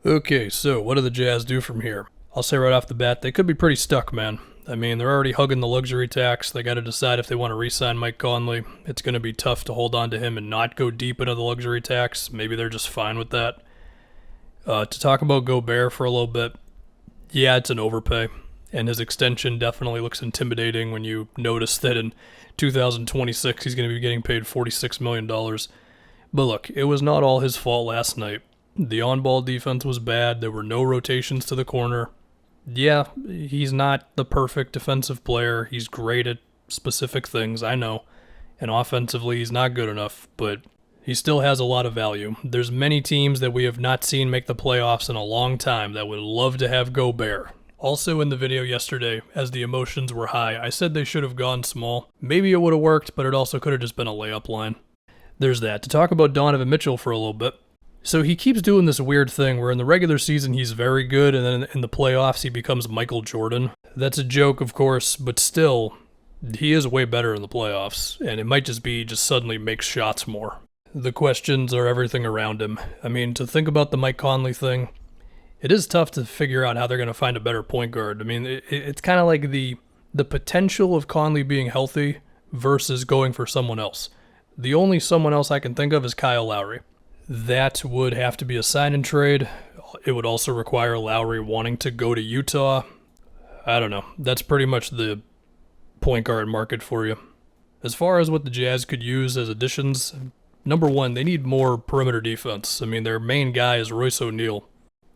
Okay, so what do the Jazz do from here? I'll say right off the bat, they could be pretty stuck, man. I mean, they're already hugging the luxury tax. They got to decide if they want to re-sign Mike Conley. It's going to be tough to hold on to him and not go deep into the luxury tax. Maybe they're just fine with that. To talk about Gobert for a little bit, yeah, it's an overpay. And his extension definitely looks intimidating when you notice that in 2026 he's going to be getting paid $46 million. But look, it was not all his fault last night. The on-ball defense was bad. There were no rotations to the corner. Yeah, he's not the perfect defensive player. He's great at specific things, I know. And offensively, he's not good enough, but he still has a lot of value. There's many teams that we have not seen make the playoffs in a long time that would love to have Gobert. Also in the video yesterday, as the emotions were high, I said they should have gone small. Maybe it would have worked, but it also could have just been a layup line. There's that. To talk about Donovan Mitchell for a little bit. So he keeps doing this weird thing where in the regular season he's very good and then in the playoffs he becomes Michael Jordan. That's a joke, of course, but still, he is way better in the playoffs, and it might just be suddenly makes shots more. The questions are everything around him. I mean, to think about the Mike Conley thing, it is tough to figure out how they're going to find a better point guard. I mean, it's kind of like the potential of Conley being healthy versus going for someone else. The only someone else I can think of is Kyle Lowry. That would have to be a sign-and trade. It would also require Lowry wanting to go to Utah. I don't know. That's pretty much the point guard market for you. As far as what the Jazz could use as additions, number one, they need more perimeter defense. I mean, their main guy is Royce O'Neal.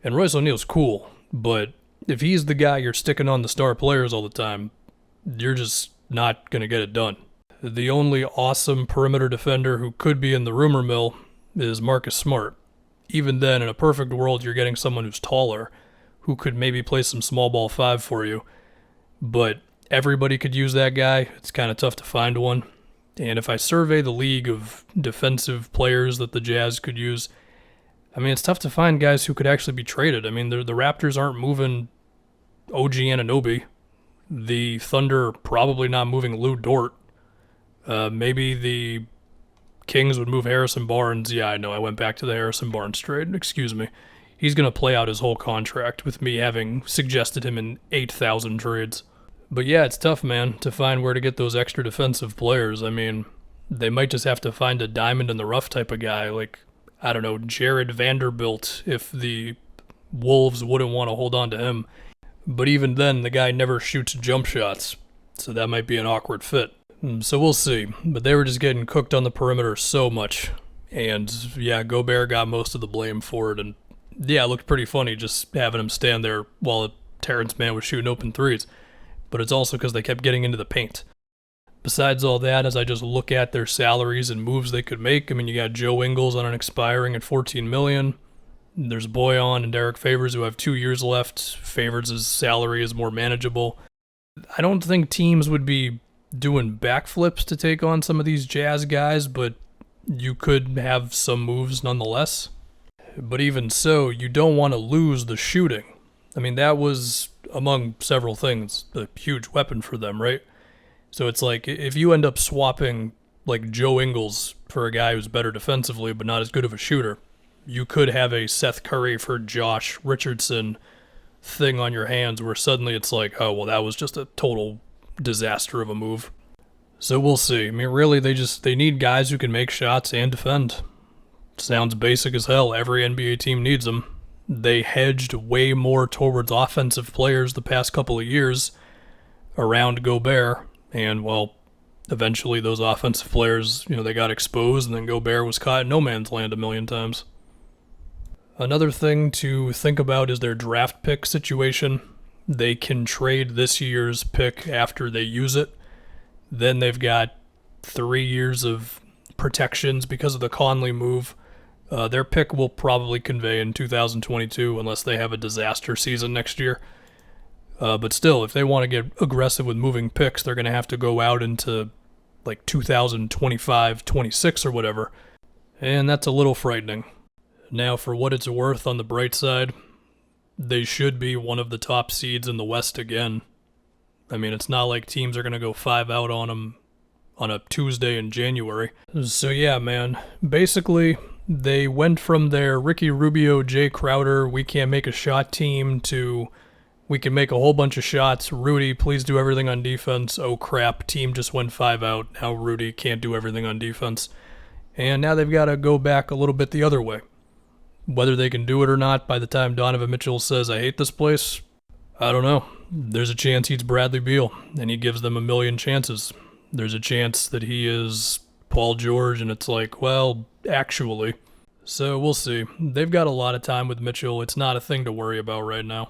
And Royce O'Neal's cool, but if he's the guy you're sticking on the star players all the time, you're just not going to get it done. The only awesome perimeter defender who could be in the rumor mill is Marcus Smart. Even then, in a perfect world, you're getting someone who's taller, who could maybe play some small ball five for you. But everybody could use that guy. It's kind of tough to find one. And if I survey the league of defensive players that the Jazz could use, I mean, it's tough to find guys who could actually be traded. I mean, the Raptors aren't moving OG Anunoby. The Thunder probably not moving Lou Dort. Maybe the Kings would move Harrison Barnes. Yeah, I know. I went back to the Harrison Barnes trade. Excuse me. He's going to play out his whole contract with me having suggested him in 8,000 trades. But yeah, it's tough, man, to find where to get those extra defensive players. I mean, they might just have to find a diamond in the rough type of guy, like, I don't know, Jared Vanderbilt, if the Wolves wouldn't want to hold on to him. But even then, the guy never shoots jump shots, so that might be an awkward fit. So we'll see. But they were just getting cooked on the perimeter so much. And yeah, Gobert got most of the blame for it. And yeah, it looked pretty funny just having him stand there while Terrence Mann was shooting open threes. But it's also because they kept getting into the paint. Besides all that, as I just look at their salaries and moves they could make, I mean, you got Joe Ingles on an expiring at $14 million. There's Boyan and Derek Favors who have 2 years left. Favors' salary is more manageable. I don't think teams would be doing backflips to take on some of these Jazz guys, but you could have some moves nonetheless. But even so, you don't want to lose the shooting. I mean, that was, among several things, a huge weapon for them, right? So it's like, if you end up swapping like Joe Ingles for a guy who's better defensively but not as good of a shooter, you could have a Seth Curry for Josh Richardson thing on your hands where suddenly it's like, oh, well, that was just a total disaster of a move. So we'll see. I mean, really, they need guys who can make shots and defend. Sounds basic as hell. Every NBA team needs them. They hedged way more towards offensive players the past couple of years around Gobert. And, well, eventually those offensive players, they got exposed, and then Gobert was caught in no man's land a million times. Another thing to think about is their draft pick situation. They can trade this year's pick after they use it. Then they've got 3 years of protections because of the Conley move. Their pick will probably convey in 2022 unless they have a disaster season next year. But still, if they want to get aggressive with moving picks, they're going to have to go out into like 2025, 26 or whatever. And that's a little frightening. Now, for what it's worth on the bright side, they should be one of the top seeds in the West again. I mean, it's not like teams are going to go 5 out on them on a Tuesday in January. So yeah, man, basically, They went from their Ricky Rubio, Jay Crowder, we can't make a shot team to we can make a whole bunch of shots. Rudy, please do everything on defense. Oh crap, team just went 5 out. Now Rudy can't do everything on defense. And now they've got to go back a little bit the other way. Whether they can do it or not by the time Donovan Mitchell says, I hate this place, I don't know. There's a chance he's Bradley Beal, and he gives them a million chances. There's a chance that he is Paul George, and it's like, well, actually. So we'll see. They've got a lot of time with Mitchell. It's not a thing to worry about right now.